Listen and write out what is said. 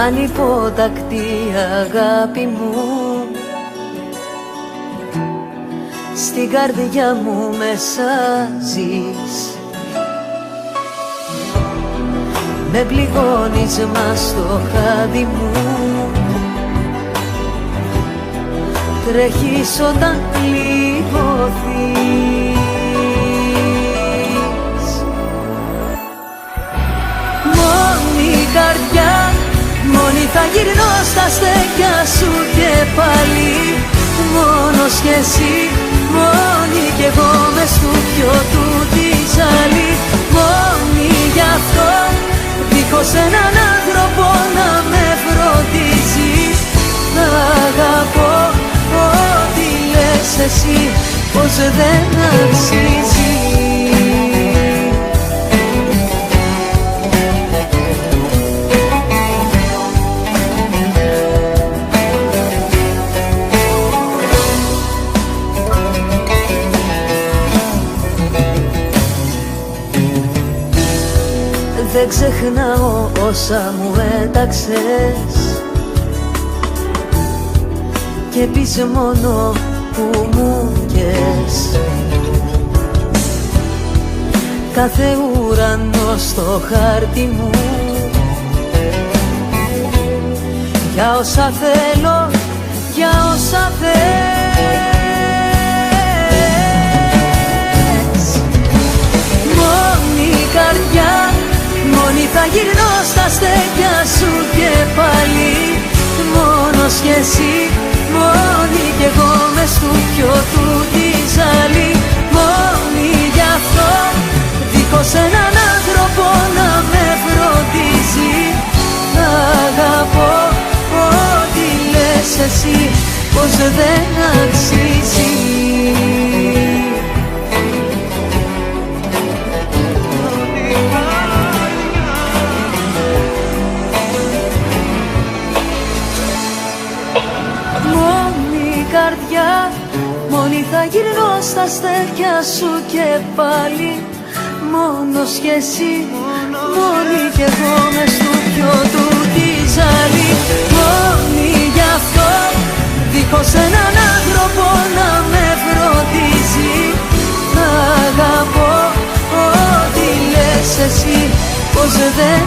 ανυπότακτη αγάπη μου, στην καρδιά μου μέσα ζεις. Με πληγώνεις μα στο χάδι μου, τρέχεις όταν πληγωθείς. Μόνη καρδιά, μόνη θα γυρνώ στα στέκια σου και πάλι. Μόνος κι εσύ, μόνη κι εγώ μες του πιο του τη ζάλη. Μόνη γι' αυτό, δίχως έναν άνθρωπο να με φροντίζει. Να αγαπώ ό,τι λες εσύ, πως δεν αξίζει. Δεν ξεχνάω όσα μου έταξες και πεις μόνο που μου κες. Κάθε ουρανό στο χάρτη μου, για όσα θέλω, για όσα θες. Μόνη καρδιά, μόνη θα γυρνώ στα στέκια σου και πάλι. Μόνος κι εσύ, μόνη κι εγώ μες του πιο του τη ζάλη. Μόνη γι' αυτό, δίχως έναν άνθρωπο να με φροντίζει. Να αγαπώ ό,τι λες εσύ, πως δεν αξίζει. Καρδιά, μόνη θα γυρνώ στα στέκια σου και πάλι. Μόνος κι εσύ, μόνη κι εγώ μες του πιο του τη ζάλη. Μόνη γι' αυτό, δίχως έναν άνθρωπο να με φροντίζει. Να αγαπώ ό,τι λες εσύ, πως δεν